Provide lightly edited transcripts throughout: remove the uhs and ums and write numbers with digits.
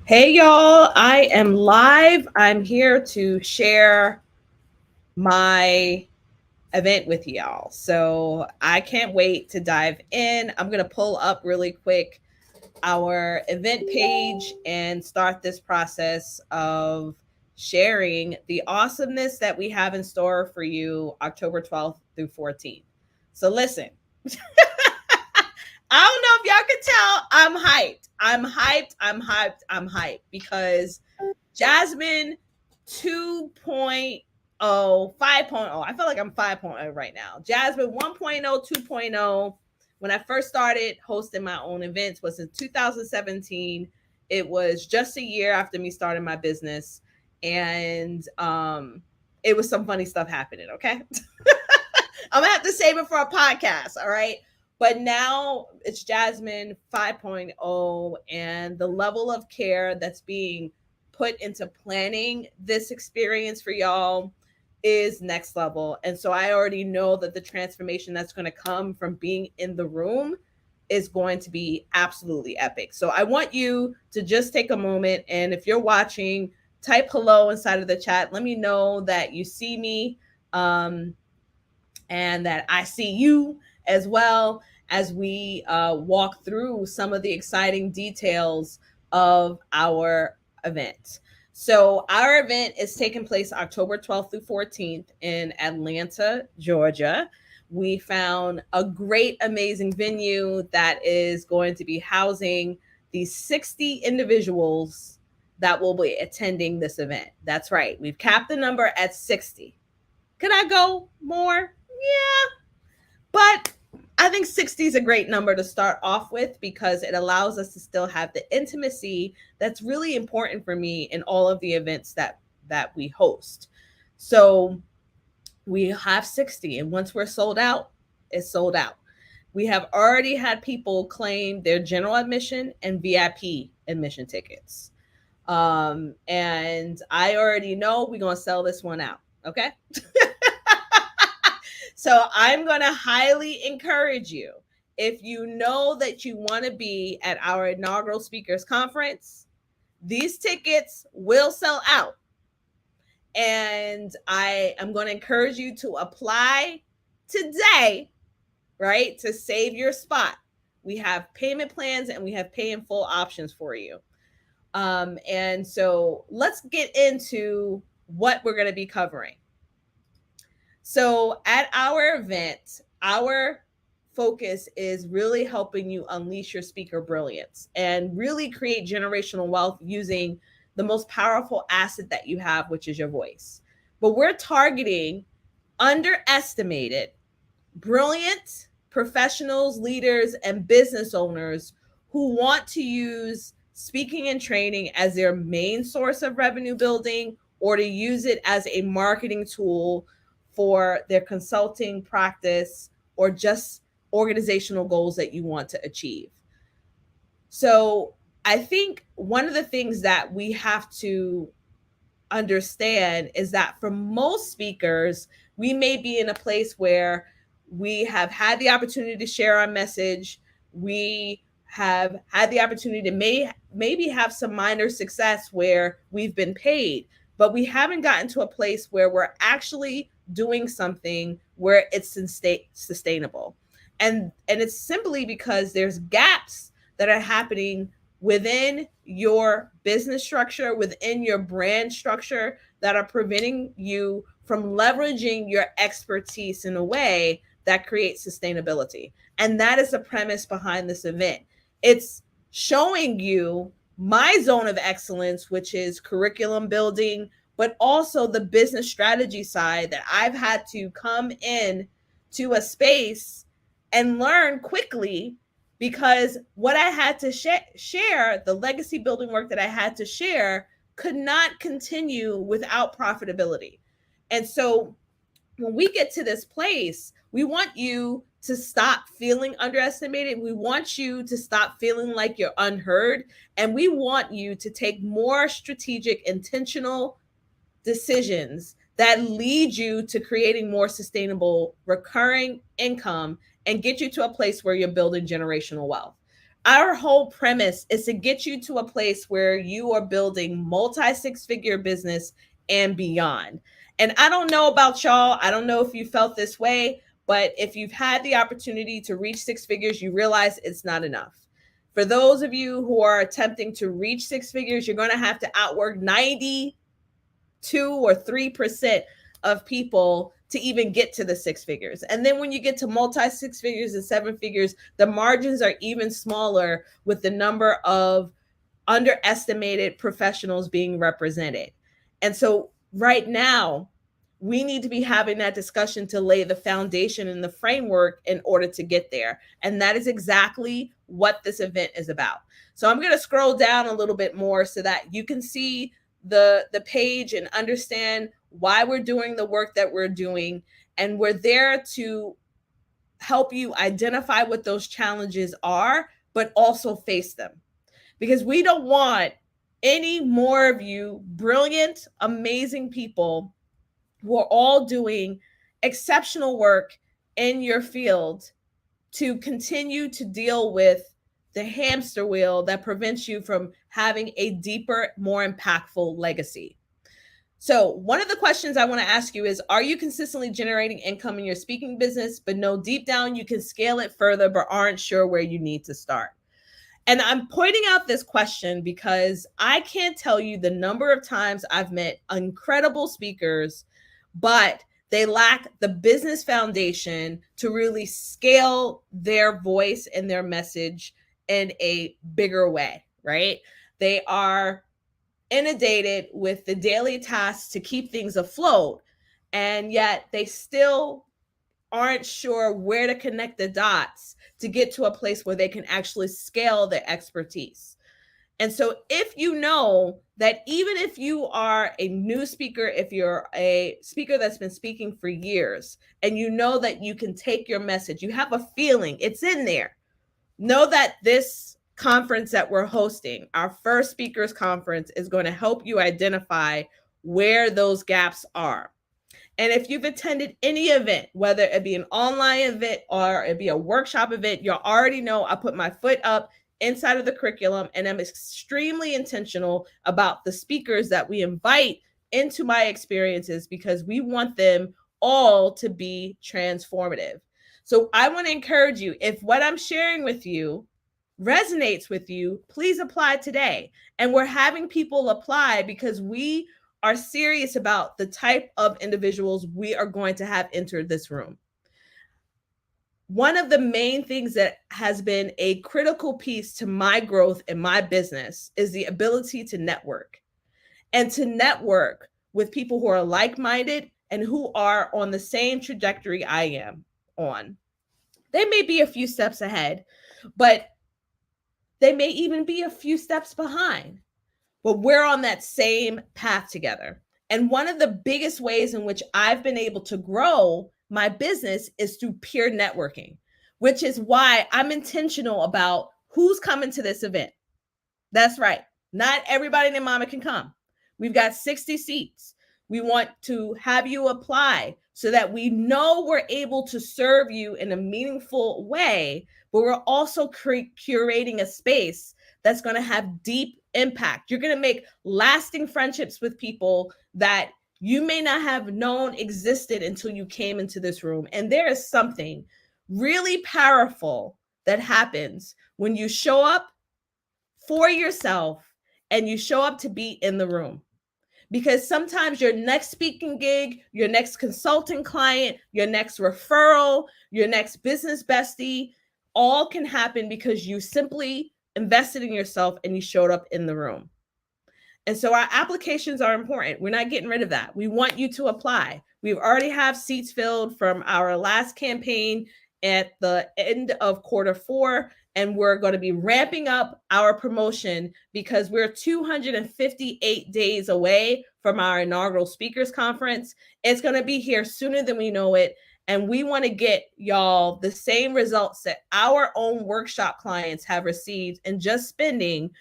Hey y'all, I am live. I'm here to share my event with y'all. So I can't wait to dive in. I'm going to pull up really quick our event page and start this process of sharing the awesomeness that we have in store for you October 12th through 14th. So listen, I don't know if y'all can tell, I'm hyped. I'm hyped because Jasmine 2.0, 5.0. I feel like I'm 5.0 right now. Jasmine 1.0, 2.0. When I first started hosting my own events was in 2017. It was just a year after me starting my business. And it was some funny stuff happening, okay? I'm gonna have to save it for a podcast, all right? But now it's Jasmine 5.0, and the level of care that's being put into planning this experience for y'all is next level. And so I already know that the transformation that's going to come from being in the room is going to be absolutely epic. So I want you to just take a moment, and if you're watching, type hello inside of the chat. Let me know that you see me. And that I see you as well as we walk through some of the exciting details of our event. So, our event is taking place October 12th through 14th in Atlanta, Georgia. We found a great, amazing venue that is going to be housing these 60 individuals that will be attending this event. That's right. We've capped the number at 60. Could I go more? Yeah, but I think 60 is a great number to start off with because it allows us to still have the intimacy that's really important for me in all of the events that we host. So we have 60, and once we're sold out, it's sold out. We have already had people claim their general admission and VIP admission tickets. And I already know we're going to sell this one out. Okay. So I'm going to highly encourage you, if you know that you want to be at our inaugural speakers conference, these tickets will sell out. And I am going to encourage you to apply today, right, to save your spot. We have payment plans and we have pay in full options for you. And so let's get into what we're going to be covering. So at our event, our focus is really helping you unleash your speaker brilliance and really create generational wealth using the most powerful asset that you have, which is your voice. But we're targeting underestimated, brilliant professionals, leaders, and business owners who want to use speaking and training as their main source of revenue building or to use it as a marketing tool for their consulting practice or just organizational goals that you want to achieve. So I think one of the things that we have to understand is that for most speakers, we may be in a place where we have had the opportunity to share our message. We have had the opportunity to maybe have some minor success where we've been paid, but we haven't gotten to a place where we're actually doing something where it's sustainable. And it's simply because there's gaps that are happening within your business structure, within your brand structure, that are preventing you from leveraging your expertise in a way that creates sustainability. And that is the premise behind this event. It's showing you my zone of excellence, which is curriculum building, but also the business strategy side that I've had to come in to a space and learn quickly, because what I had to share, the legacy building work that I had to share, could not continue without profitability. And so when we get to this place, we want you to stop feeling underestimated. We want you to stop feeling like you're unheard. And we want you to take more strategic, intentional decisions that lead you to creating more sustainable recurring income and get you to a place where you're building generational wealth. Our whole premise is to get you to a place where you are building multi six-figure business and beyond. And I don't know about y'all. I don't know if you felt this way, but if you've had the opportunity to reach six figures, you realize it's not enough. For those of you who are attempting to reach six figures, you're going to have to outwork 92 or 3% of people to even get to the six figures. And then when you get to multi six figures and seven figures, the margins are even smaller with the number of underestimated professionals being represented. And so right now, we need to be having that discussion to lay the foundation and the framework in order to get there. And that is exactly what this event is about. So I'm going to scroll down a little bit more so that you can see the page and understand why we're doing the work that we're doing. And we're there to help you identify what those challenges are, but also face them. Because we don't want any more of you brilliant, amazing people who are all doing exceptional work in your field to continue to deal with the hamster wheel that prevents you from having a deeper, more impactful legacy. So, one of the questions I want to ask you is, are you consistently generating income in your speaking business, but know deep down you can scale it further, but aren't sure where you need to start? And I'm pointing out this question because I can't tell you the number of times I've met incredible speakers, but they lack the business foundation to really scale their voice and their message in a bigger way, right? They are inundated with the daily tasks to keep things afloat, and yet they still aren't sure where to connect the dots to get to a place where they can actually scale their expertise. And so if you know that even if you are a new speaker, if you're a speaker that's been speaking for years, and you know that you can take your message, you have a feeling, it's in there, know that this conference that we're hosting, our first speakers conference, is going to help you identify where those gaps are. And if you've attended any event, whether it be an online event or it be a workshop event, you already know I put my foot up inside of the curriculum, and I'm extremely intentional about the speakers that we invite into my experiences because we want them all to be transformative. So I want to encourage you, if what I'm sharing with you resonates with you, please apply today. And we're having people apply because we are serious about the type of individuals we are going to have enter this room. One of the main things that has been a critical piece to my growth in my business is the ability to network, and to network with people who are like-minded and who are on the same trajectory I am on. They may be a few steps ahead, but they may even be a few steps behind, but we're on that same path together. And one of the biggest ways in which I've been able to grow my business is through peer networking, which is why I'm intentional about who's coming to this event. That's right. Not everybody and their mama can come. We've got 60 seats. We want to have you apply so that we know we're able to serve you in a meaningful way, but we're also curating a space that's going to have deep impact. You're going to make lasting friendships with people that you may not have known existed until you came into this room. And there is something really powerful that happens when you show up for yourself and you show up to be in the room. Because sometimes your next speaking gig, your next consulting client, your next referral, your next business bestie, all can happen because you simply invested in yourself and you showed up in the room. And so our applications are important. We're not getting rid of that. We want you to apply. We already have seats filled from our last campaign at the end of Q4, and we're going to be ramping up our promotion because we're 258 days away from our inaugural speakers conference. It's going to be here sooner than we know it. And we want to get y'all the same results that our own workshop clients have received in just spending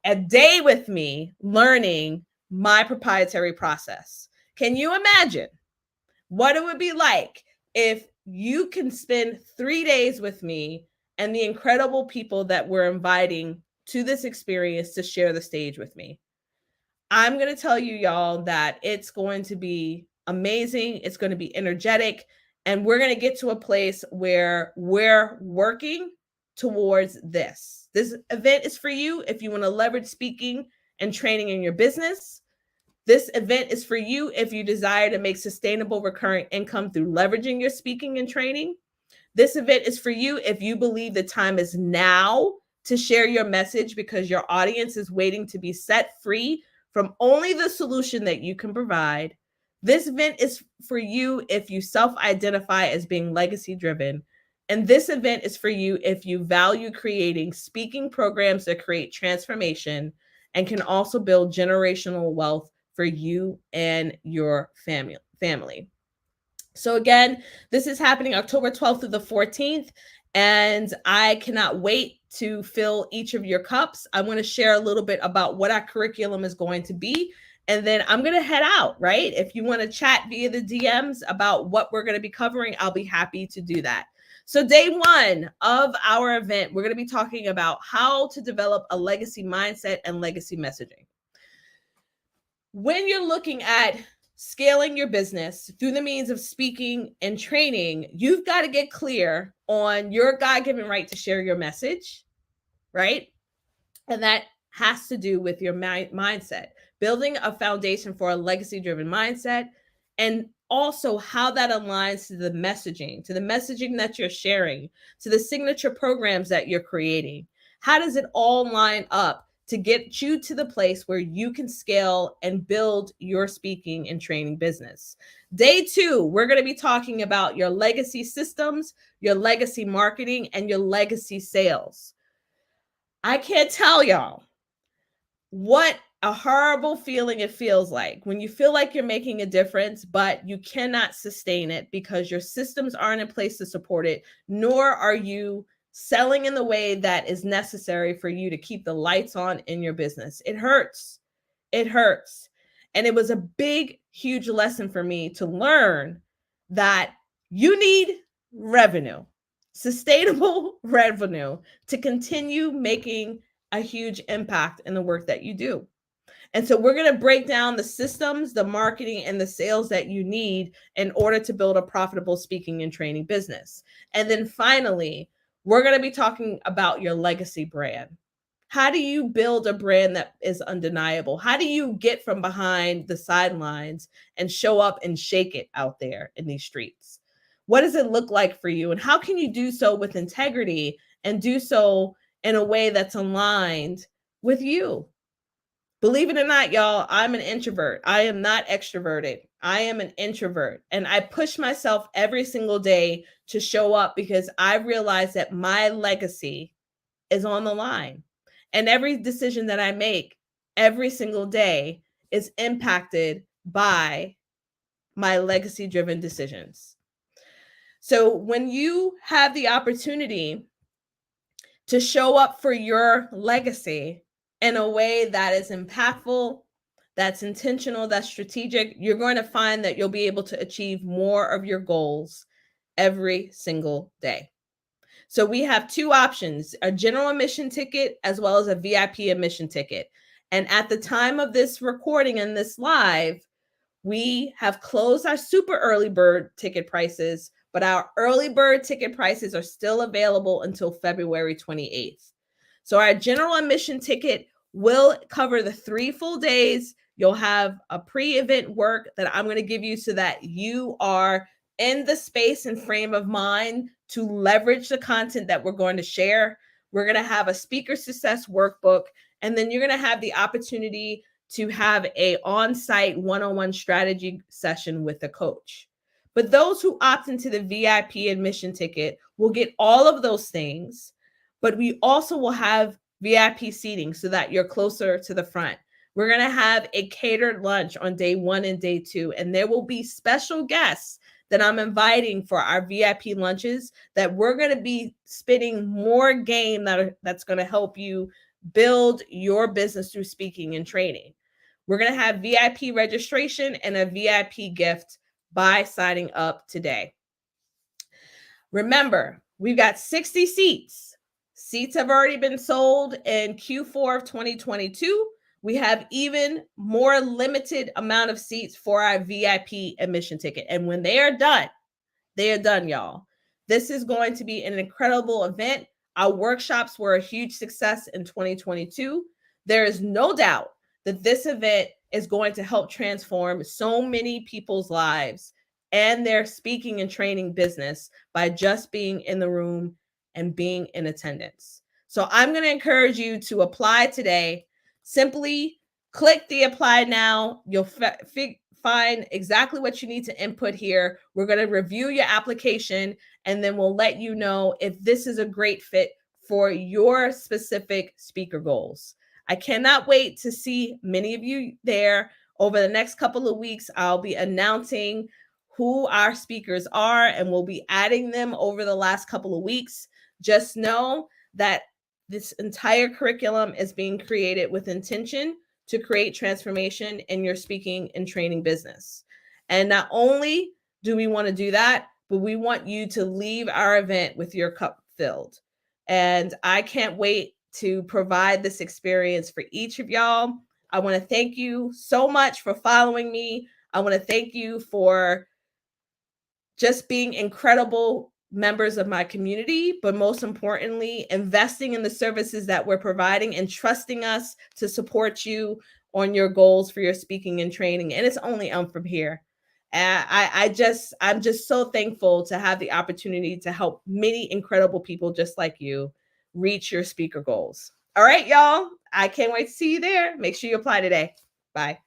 a day with me learning my proprietary process. Can you imagine what it would be like if you can spend 3 days with me and the incredible people that we're inviting to this experience to share the stage with me. I'm going to tell you, y'all, that it's going to be amazing. It's going to be energetic. And we're going to get to a place where we're working towards this. This event is for you if you want to leverage speaking and training in your business. This event is for you if you desire to make sustainable recurring income through leveraging your speaking and training. This event is for you if you believe the time is now to share your message because your audience is waiting to be set free from only the solution that you can provide. This event is for you if you self-identify as being legacy-driven. And this event is for you if you value creating speaking programs that create transformation and can also build generational wealth for you and your family. So again, this is happening October 12th through the 14th, and I cannot wait to fill each of your cups. I want to share a little bit about what our curriculum is going to be, and then I'm going to head out, right? If you want to chat via the DMs about what we're going to be covering, I'll be happy to do that. So day one of our event, we're going to be talking about how to develop a legacy mindset and legacy messaging. When you're looking at scaling your business through the means of speaking and training, you've got to get clear on your God-given right to share your message, right? And that has to do with your mindset, building a foundation for a legacy-driven mindset, and also how that aligns to the messaging that you're sharing, to the signature programs that you're creating. How does it all line up to get you to the place where you can scale and build your speaking and training business? Day two, we're going to be talking about your legacy systems, your legacy marketing, and your legacy sales. I can't tell y'all what a horrible feeling it feels like when you feel like you're making a difference, but you cannot sustain it because your systems aren't in place to support it, nor are you selling in the way that is necessary for you to keep the lights on in your business. It hurts. It hurts. And it was a big, huge lesson for me to learn that you need revenue, sustainable revenue, to continue making a huge impact in the work that you do. And so we're going to break down the systems, the marketing, and the sales that you need in order to build a profitable speaking and training business. And then finally, we're going to be talking about your legacy brand. How do you build a brand that is undeniable? How do you get from behind the sidelines and show up and shake it out there in these streets? What does it look like for you? And how can you do so with integrity and do so in a way that's aligned with you? Believe it or not, y'all, I'm an introvert. I am not extroverted. I am an introvert. And I push myself every single day to show up because I realize that my legacy is on the line. And every decision that I make every single day is impacted by my legacy-driven decisions. So when you have the opportunity to show up for your legacy in a way that is impactful, that's intentional, that's strategic, you're going to find that you'll be able to achieve more of your goals every single day. So we have two options, a general admission ticket as well as a VIP admission ticket. And at the time of this recording and this live, we have closed our super early bird ticket prices, but our early bird ticket prices are still available until February 28th. So our general admission ticket will cover the 3 full days. You'll have a pre-event work that I'm going to give you so that you are in the space and frame of mind to leverage the content that we're going to share. We're going to have a speaker success workbook, and then you're going to have the opportunity to have a on-site one-on-one strategy session with a coach. But those who opt into the VIP admission ticket will get all of those things, but we also will have VIP seating so that you're closer to the front. We're going to have a catered lunch on day 1 and day 2, and there will be special guests that I'm inviting for our VIP lunches that we're going to be spitting more game that's going to help you build your business through speaking and training. We're going to have VIP registration and a VIP gift by signing up today. Remember, We've got 60 seats. Seats have already been sold in Q4 of 2022. We have even more limited amount of seats for our VIP admission ticket. And when they are done, y'all. This is going to be an incredible event. Our workshops were a huge success in 2022. There is no doubt that this event is going to help transform so many people's lives and their speaking and training business by just being in the room and being in attendance. So I'm going to encourage you to apply today. Simply click the apply now. You'll find exactly what you need to input here. We're going to review your application, and then we'll let you know if this is a great fit for your specific speaker goals. I cannot wait to see many of you there. Over the next couple of weeks, I'll be announcing who our speakers are, and we'll be adding them over the last couple of weeks. Just know that this entire curriculum is being created with intention to create transformation in your speaking and training business. And not only do we want to do that, but we want you to leave our event with your cup filled. And I can't wait to provide this experience for each of y'all. I want to thank you so much for following me. I want to thank you for just being incredible members of my community, but most importantly, investing in the services that we're providing and trusting us to support you on your goals for your speaking and training. And it's only from here. I'm just so thankful to have the opportunity to help many incredible people just like you reach your speaker goals. All right, y'all. I can't wait to see you there. Make sure you apply today. Bye.